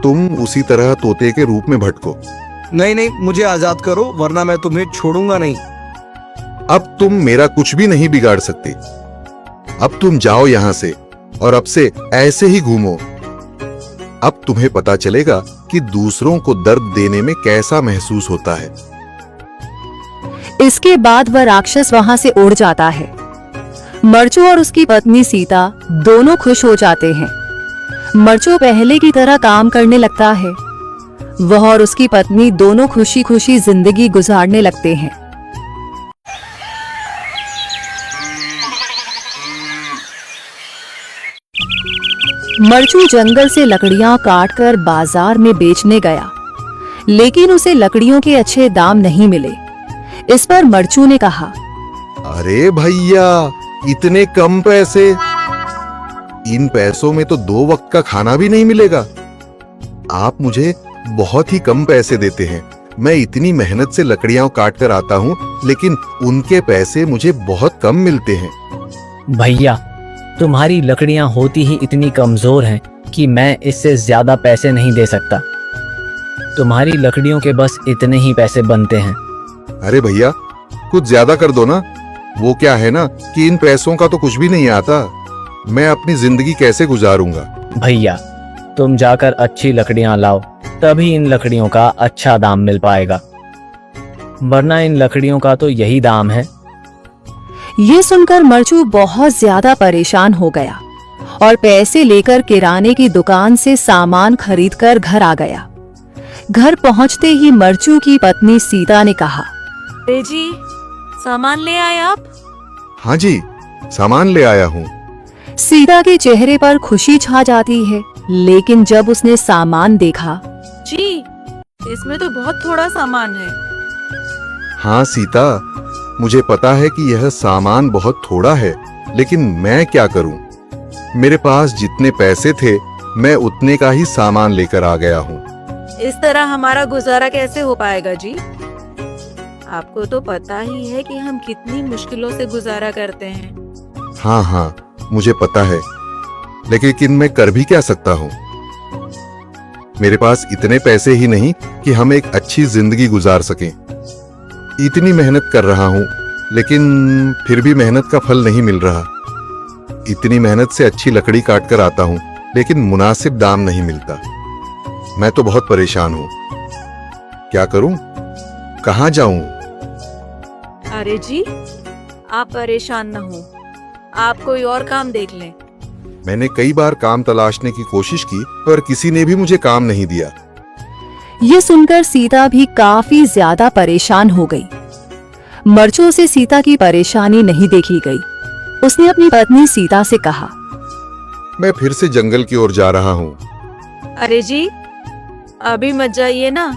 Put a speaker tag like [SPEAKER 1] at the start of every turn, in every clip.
[SPEAKER 1] तुम उसी तरह तोते के रूप में भटको।
[SPEAKER 2] नहीं नहीं, मुझे आजाद करो वरना मैं तुम्हें छोड़ूंगा नहीं।
[SPEAKER 1] अब तुम मेरा कुछ भी नहीं बिगाड़ सकते। अब तुम जाओ यहां से और अब से ऐसे ही घूमो। अब तुम्हें पता चलेगा कि दूसरों को दर्द देने में कैसा महसूस होता है।
[SPEAKER 3] इसके बाद वह राक्षस वहां से उड़ जाता है। मरचू और उसकी पत्नी सीता दोनों खुश हो जाते हैं। मरचू पहले की तरह काम करने लगता है। वह और उसकी पत्नी दोनों खुशी खुशी जिंदगी गुजारने लगते हैं। मरचू जंगल से लकड़ियां काटकर बाजार में बेचने गया, लेकिन उसे लकड़ियों के अच्छे दाम नहीं मिले। इस पर मरचू ने कहा,
[SPEAKER 1] अरे भैया, इतने कम पैसे? इन पैसों में तो 2 वक्त का खाना भी नहीं मिलेगा। आप मुझे बहुत ही कम पैसे देते हैं। मैं इतनी मेहनत से लकड़ियां काट कर आता हूँ, लेकिन उनके पैसे मुझे बहुत कम मिलते हैं।
[SPEAKER 4] भैया, तुम्हारी लकड़ियां होती ही इतनी कमजोर हैं कि मैं इससे ज्यादा पैसे नहीं दे सकता। तुम्हारी लकड़ियों के बस इतने ही पैसे बनते हैं।
[SPEAKER 1] अरे भैया, कुछ ज्यादा कर दो ना। वो क्या है ना कि इन पैसों का तो कुछ भी नहीं आता। मैं अपनी जिंदगी कैसे गुजारूंगा?
[SPEAKER 4] भैया, तुम जाकर अच्छी लकड़ियां लाओ, तभी इन लकड़ियों का अच्छा दाम मिल पाएगा, वरना इन लकड़ियों का तो यही दाम है।
[SPEAKER 3] ये सुनकर मरचू बहुत ज्यादा परेशान हो गया और पैसे लेकर किराने की दुकान से सामान खरीदकर घर आ गया। घर पहुंचते ही मरचू की पत्नी सीता ने कहा,
[SPEAKER 5] अरे जी, सामान ले आए आप?
[SPEAKER 1] हाँ जी, सामान ले आया हूँ।
[SPEAKER 3] सीता के चेहरे पर खुशी छा जाती है, लेकिन जब उसने सामान देखा,
[SPEAKER 5] जी, इसमें तो बहुत थोड़ा सामान है।
[SPEAKER 1] हाँ सीता, मुझे पता है कि यह सामान बहुत थोड़ा है, लेकिन मैं क्या करूं? मेरे पास जितने पैसे थे, मैं उतने का ही सामान लेकर आ गया हूँ।
[SPEAKER 5] इस तरह हमारा गुजारा कैसे हो पाएगा जी? आपको तो पता ही है कि हम कितनी मुश्किलों से गुजारा करते हैं।
[SPEAKER 1] हाँ हाँ, मुझे पता है, लेकिन मैं कर भी क्या सकता हूँ? मेरे पास इतने पैसे ही नहीं कि हम एक अच्छी जिंदगी गुजार सकें। इतनी मेहनत कर रहा हूँ, लेकिन फिर भी मेहनत का फल नहीं मिल रहा। इतनी मेहनत से अच्छी लकड़ी काट कर आता हूँ, लेकिन मुनासिब दाम नहीं मिलता। मैं तो बहुत परेशान हूँ। क्या करूँ? कहाँ जाऊँ?
[SPEAKER 5] अरे जी, आप परेशान न हो, आप कोई और काम देख लें।
[SPEAKER 1] मैंने कई बार काम तलाशने की कोशिश की, पर किसी ने भी मुझे काम नहीं दिया।
[SPEAKER 3] ये सुनकर सीता भी काफी ज्यादा परेशान हो गई। मरचू से सीता की परेशानी नहीं देखी गई। उसने अपनी पत्नी सीता से कहा,
[SPEAKER 1] मैं फिर से जंगल की ओर जा रहा हूँ।
[SPEAKER 5] अरे जी, अभी मत जाइए ना,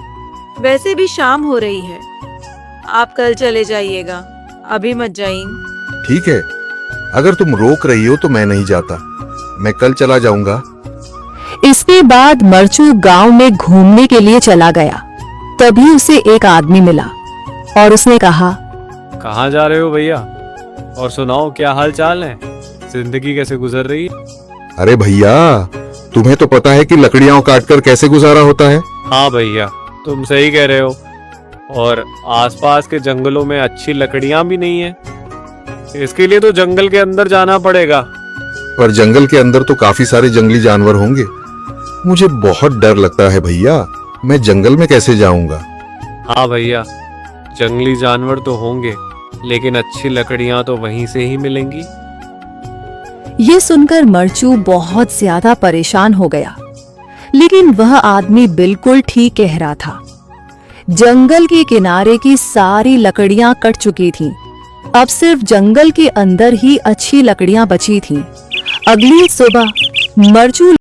[SPEAKER 5] वैसे भी शाम हो रही है। आप कल चले जाइएगा, अभी मत जाइए।
[SPEAKER 1] ठीक है, अगर तुम रोक रही हो तो मैं नहीं जाता। मैं कल चला जाऊंगा।
[SPEAKER 3] इसके बाद मरचू गांव में घूमने के लिए चला गया। तभी उसे एक आदमी मिला और उसने कहा,
[SPEAKER 6] कहाँ जा रहे हो भैया? और सुनाओ, क्या हाल चाल है? जिंदगी कैसे गुजर रही है?
[SPEAKER 1] अरे भैया, तुम्हें तो पता है कि लकड़ियां काटकर कैसे गुजारा होता है।
[SPEAKER 6] हाँ भैया, तुम सही कह रहे हो। और आसपास के जंगलों में अच्छी लकड़ियां भी नहीं है। इसके लिए तो जंगल के अंदर जाना पड़ेगा।
[SPEAKER 1] पर जंगल के अंदर तो काफी सारे जंगली जानवर होंगे। मुझे बहुत डर लगता है भैया, मैं जंगल में कैसे जाऊंगा?
[SPEAKER 6] हाँ भैया, जंगली जानवर तो होंगे, लेकिन अच्छी लकड़ियां तो वहीं से ही मिलेंगी।
[SPEAKER 3] ये सुनकर मरचू बहुत ज्यादा परेशान हो गया, लेकिन वह आदमी बिल्कुल ठीक कह रहा था। जंगल के किनारे की सारी लकड़ियां कट चुकी थीं। अब सिर्फ जंगल के अंदर ही अच्छी लकड़ियां बची थीं। अगली सुबह मरचू